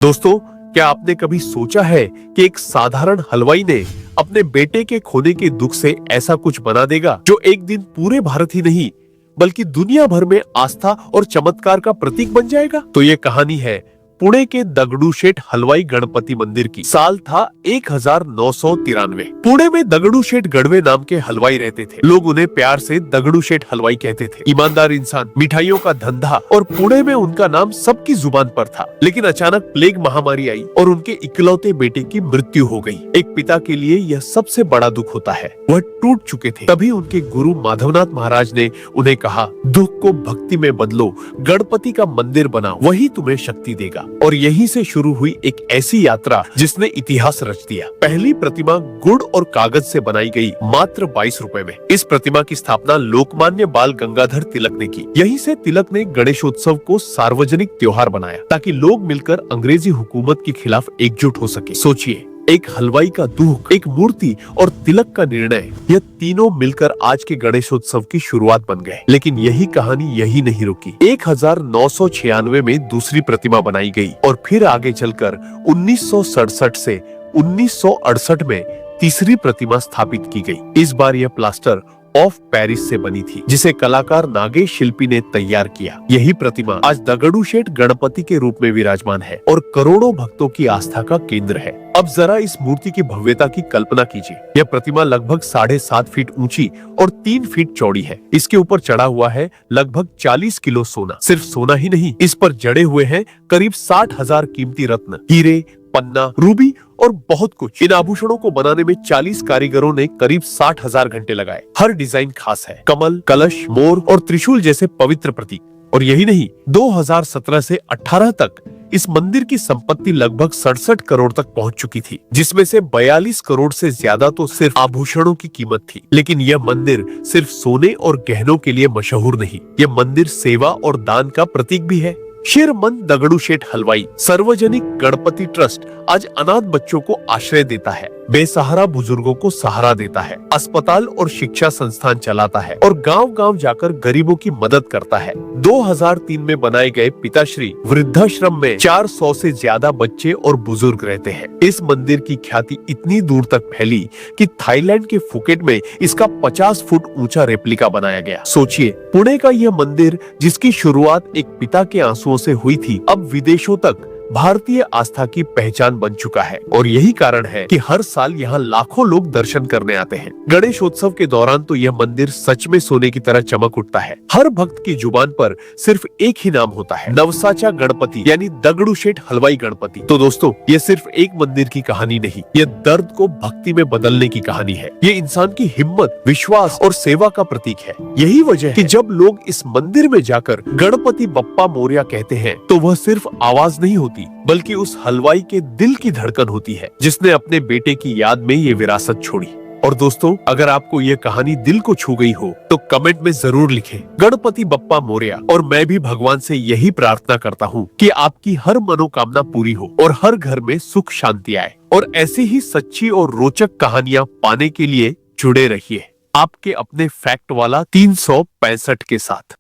दोस्तों, क्या आपने कभी सोचा है कि एक साधारण हलवाई ने अपने बेटे के खोने के दुख से ऐसा कुछ बना देगा जो एक दिन पूरे भारत ही नहीं बल्कि दुनिया भर में आस्था और चमत्कार का प्रतीक बन जाएगा। तो ये कहानी है पुणे के दगड़ूशेठ हलवाई गणपति मंदिर की। साल था 1993। पुणे में दगड़ूशेठ गढ़वे नाम के हलवाई रहते थे। लोग उन्हें प्यार से दगड़ूशेठ हलवाई कहते थे। ईमानदार इंसान, मिठाइयों का धंधा और पुणे में उनका नाम सबकी जुबान पर था। लेकिन अचानक प्लेग महामारी आई और उनके इकलौते बेटे की मृत्यु हो गई। एक पिता के लिए यह सबसे बड़ा दुख होता है। वह टूट चुके थे। तभी उनके गुरु माधवनाथ महाराज ने उन्हें कहा, दुख को भक्ति में बदलो, गणपति का मंदिर बनाओ, वही तुम्हें शक्ति देगा। और यहीं से शुरू हुई एक ऐसी यात्रा जिसने इतिहास रच दिया। पहली प्रतिमा गुड़ और कागज से बनाई गई, मात्र 22 रुपए में। इस प्रतिमा की स्थापना लोकमान्य बाल गंगाधर तिलक ने की। यहीं से तिलक ने गणेशोत्सव को सार्वजनिक त्योहार बनाया ताकि लोग मिलकर अंग्रेजी हुकूमत के खिलाफ एकजुट हो सके। सोचिए, एक हलवाई का दुख, एक मूर्ति और तिलक का निर्णय, यह तीनों मिलकर आज के गणेशोत्सव की शुरुआत बन गए। लेकिन यही कहानी यही नहीं रुकी। 1996 में दूसरी प्रतिमा बनाई गई और फिर आगे चलकर 1967 से 1968 में तीसरी प्रतिमा स्थापित की गई। इस बार यह प्लास्टर ऑफ पेरिस से बनी थी, जिसे कलाकार नागेश शिल्पी ने तैयार किया। यही प्रतिमा आज दगड़ूशेठ गणपति के रूप में विराजमान है और करोड़ों भक्तों की आस्था का केंद्र है। अब जरा इस मूर्ति की भव्यता की कल्पना कीजिए। यह प्रतिमा लगभग 7.5 फीट ऊंची और 3 फीट चौड़ी है। इसके ऊपर चढ़ा हुआ है लगभग 40 किलो सोना। सिर्फ सोना ही नहीं, इस पर जड़े हुए हैं करीब 60,000 कीमती रत्न, हीरे, पन्ना, रूबी और बहुत कुछ। इन आभूषणों को बनाने में 40 कारीगरों ने करीब 60,000 घंटे लगाए। हर डिजाइन खास है। कमल, कलश, मोर और त्रिशूल जैसे पवित्र प्रतीक। और यही नहीं, 2017 से 18 तक इस मंदिर की संपत्ति लगभग 67 करोड़ तक पहुंच चुकी थी, जिसमें से 42 करोड़ से ज्यादा तो सिर्फ आभूषणों की कीमत थी। लेकिन यह मंदिर सिर्फ सोने और गहनों के लिए मशहूर नहीं, यह मंदिर सेवा और दान का प्रतीक भी है। शेरमन दगड़ूशेठ हलवाई सार्वजनिक गणपति ट्रस्ट आज अनाथ बच्चों को आश्रय देता है, बेसहारा बुजुर्गों को सहारा देता है, अस्पताल और शिक्षा संस्थान चलाता है और गांव-गांव जाकर गरीबों की मदद करता है। 2003 में बनाए गए पिताश्री वृद्धाश्रम में 400 से ज्यादा बच्चे और बुजुर्ग रहते हैं। इस मंदिर की ख्याति इतनी दूर तक फैली कि थाईलैंड के फुकेट में इसका 50 फुट ऊंचा रेप्लिका बनाया गया। सोचिए, पुणे का यह मंदिर जिसकी शुरुआत एक पिता के आंसुओं से हुई थी, अब विदेशों तक भारतीय आस्था की पहचान बन चुका है। और यही कारण है कि हर साल यहाँ लाखों लोग दर्शन करने आते हैं। गणेशोत्सव के दौरान तो यह मंदिर सच में सोने की तरह चमक उठता है। हर भक्त की जुबान पर सिर्फ एक ही नाम होता है, नवसाचा गणपति, यानी दगड़ूशेठ हलवाई गणपति। तो दोस्तों, ये सिर्फ एक मंदिर की कहानी नहीं, ये दर्द को भक्ति में बदलने की कहानी है। ये इंसान की हिम्मत, विश्वास और सेवा का प्रतीक है। यही वजह है कि जब लोग इस मंदिर में जाकर गणपति बप्पा मोरया कहते हैं, तो वह सिर्फ आवाज नहीं होती, बल्कि उस हलवाई के दिल की धड़कन होती है, जिसने अपने बेटे की याद में ये विरासत छोड़ी। और दोस्तों, अगर आपको ये कहानी दिल को छू गई हो तो कमेंट में जरूर लिखें, गणपति बप्पा मोरया। और मैं भी भगवान से यही प्रार्थना करता हूँ कि आपकी हर मनोकामना पूरी हो और हर घर में सुख शांति आए। और ऐसी ही सच्ची और रोचक कहानियां पाने के लिए जुड़े रहिए आपके अपने फैक्ट वाला 365 के साथ।